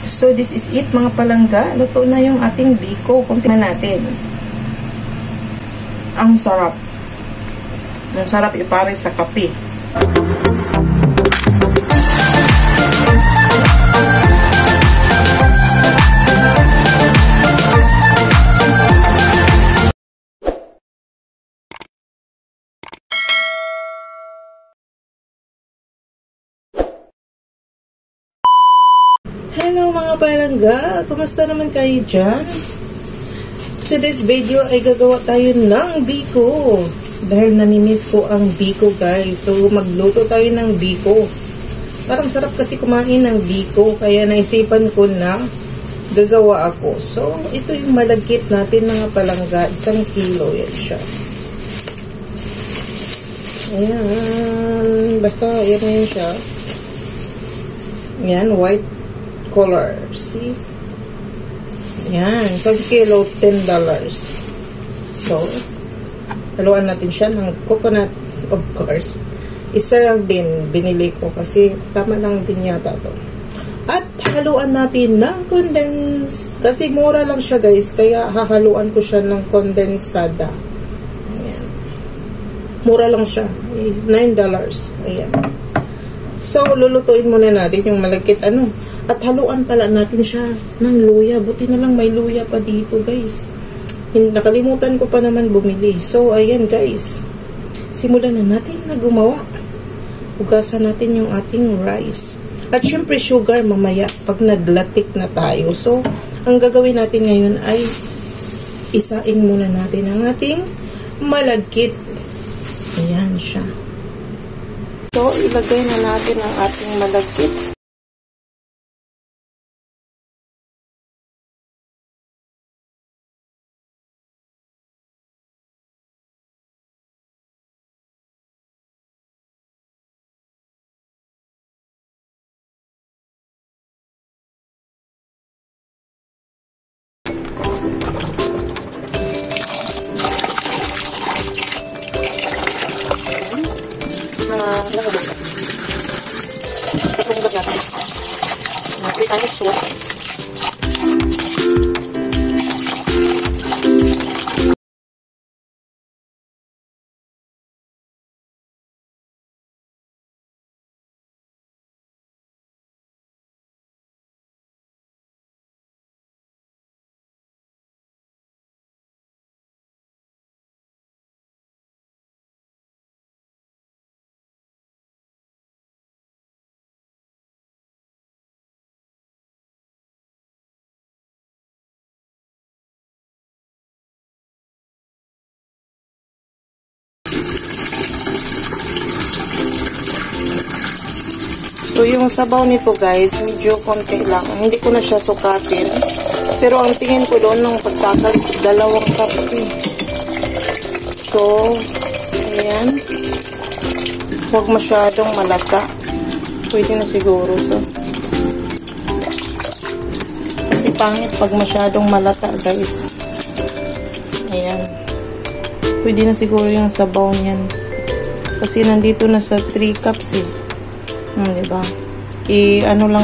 So, this is it mga palangga. Luto na yung ating biko. Kuntihan natin. Ang sarap. Ang sarap ipare sa kape. Hello mga palangga, kumusta naman kayo dyan? Today's video ay gagawa tayo ng biko. Dahil namimiss ko ang biko guys. So magluto tayo ng biko. Parang sarap kasi kumain ng biko. Kaya naisipan ko na gagawa ako. So ito yung malagkit natin mga palangga. 1 kilo yan siya. Ayan. Basta yan na yun siya. Ayan, white color. See? Yan. 1 kilo, $10. So, haluan natin siya ng coconut, of course. Isa lang din binili ko kasi tama lang din yata to. At haluan natin ng condensed. Kasi mura lang siya guys. Kaya hahaluan ko siya ng condensada. Ayan. Mura lang siya. $9. Ayan. So, lulutuin muna natin yung malagkit At haluan pala natin siya ng luya. Buti na lang may luya pa dito, guys. Nakalimutan ko pa naman bumili. So, ayan, guys. Simulan na natin na gumawa. Hugasan natin yung ating rice. At syempre, sugar mamaya pag naglatik na tayo. So, ang gagawin natin ngayon ay isain muna natin ang ating malagkit. Ayan siya. So, ilagay na natin ang ating malagkit. So, yung sabaw nito guys, medyo konti lang. Hindi ko na siya sukatin. Pero ang tingin ko doon ng pagtakal is 2 cup. So, ayan. Huwag masyadong malata. Pwede na siguro to. Kasi pangit pag masyadong malata guys. Ayan. Pwede na siguro yung sabaw niyan. Kasi nandito na sa 3 cups eh. Diba? Ano lang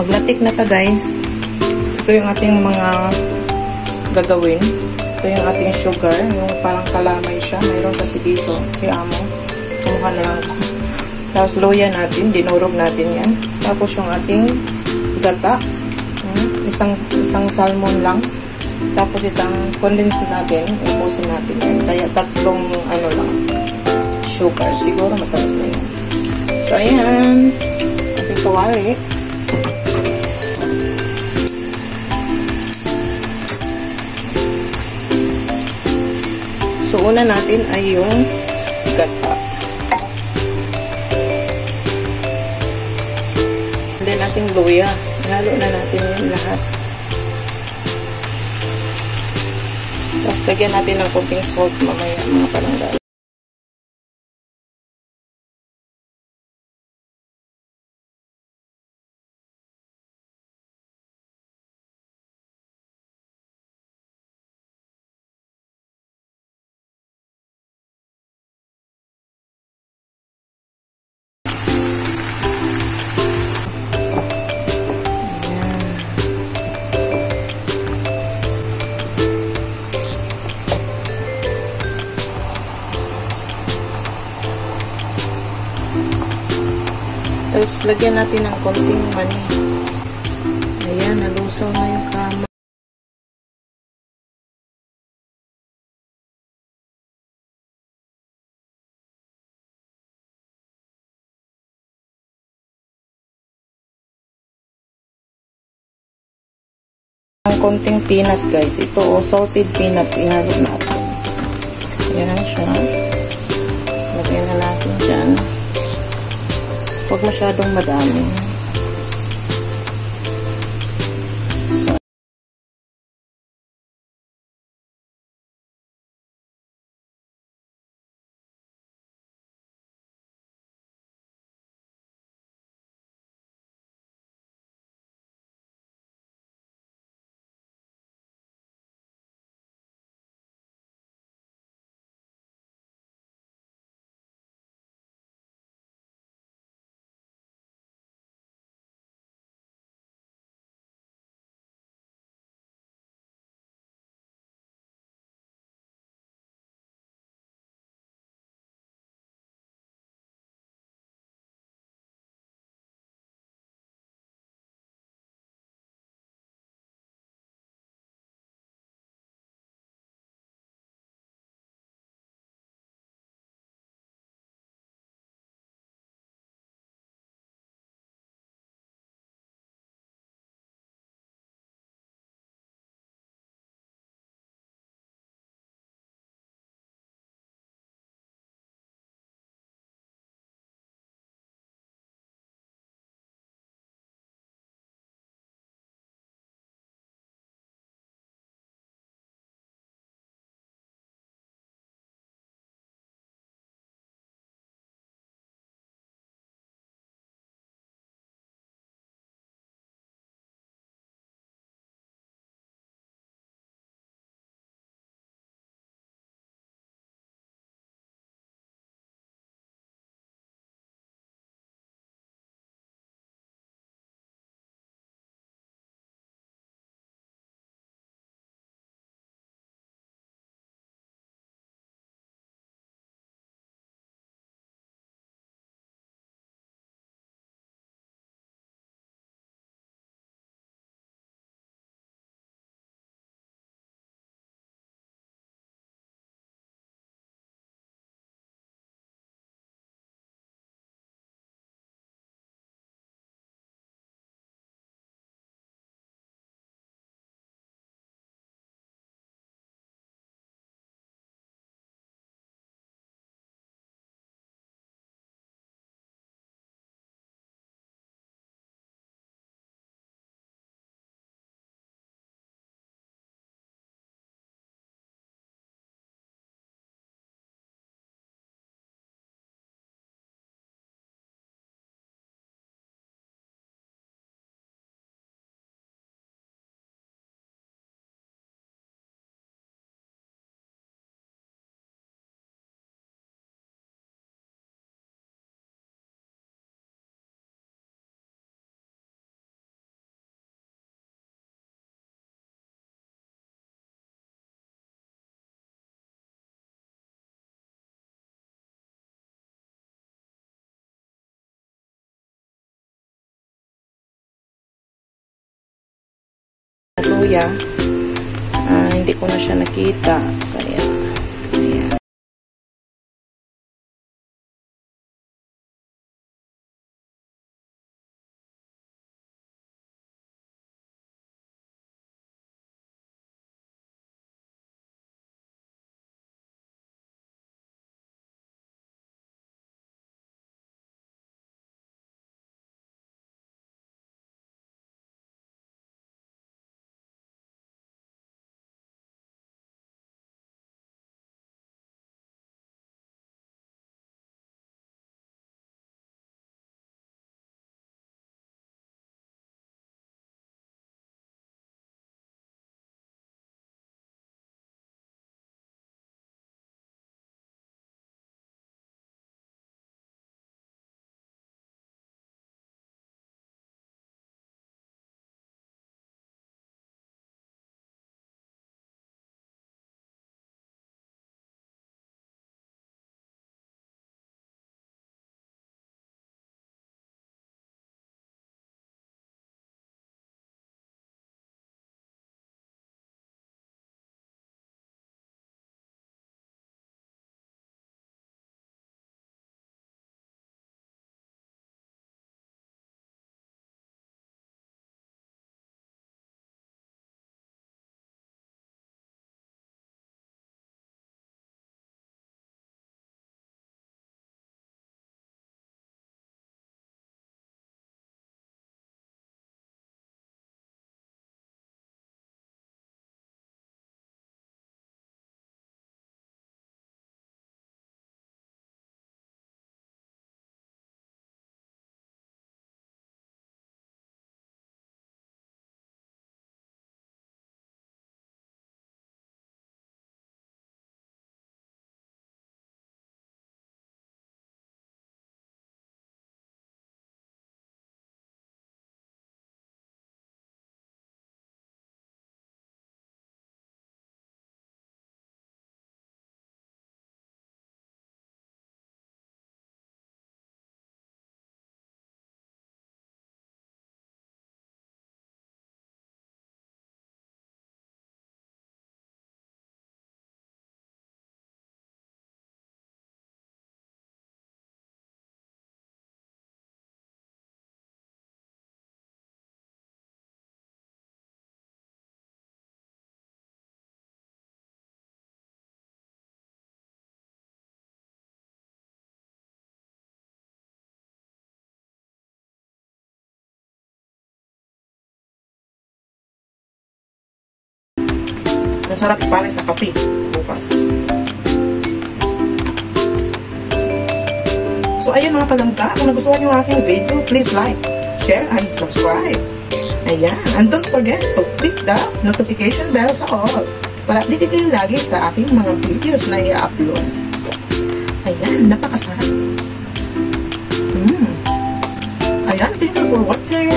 maglatik na ta guys. Ito yung ating mga gagawin. Ito yung ating sugar, yung parang kalamay siya. Mayroon kasi dito si amo. Kumuha na lang ito. Tapos luya natin, dinurog natin yan. Tapos yung ating gata. Isang salmon lang. Tapos itang condense natin, impusin natin yan. Kaya tatlong ano lang, sugar. Siguro matalas na yan. So, ayan. Ating kawali. So, una natin ay yung gata. And then, ating luya. Halo na natin yung lahat. Tapos, lagyan natin ng konting salt mamaya, mga palanggal. Tapos, lagyan natin ng konting mani. Ayan, nalusaw na yung kama. Ang konting peanut, guys. Ito, salted peanut. Ihalo natin. Ayan siya. Lagyan na natin dyan. Huwag masyadong madami. So, luya. ko na siya nakita. Kaya, ayan. Ang sarap ipare sa kape bukas. So, ayun mga palangga. Kung nagustuhan niyo ang aking video, please like, share, and subscribe. Ayan. And don't forget to click the notification bell sa all para update kayo lagi sa aking mga videos na i-upload. Ayan. Napakasarap. Ayan. Thank you for watching.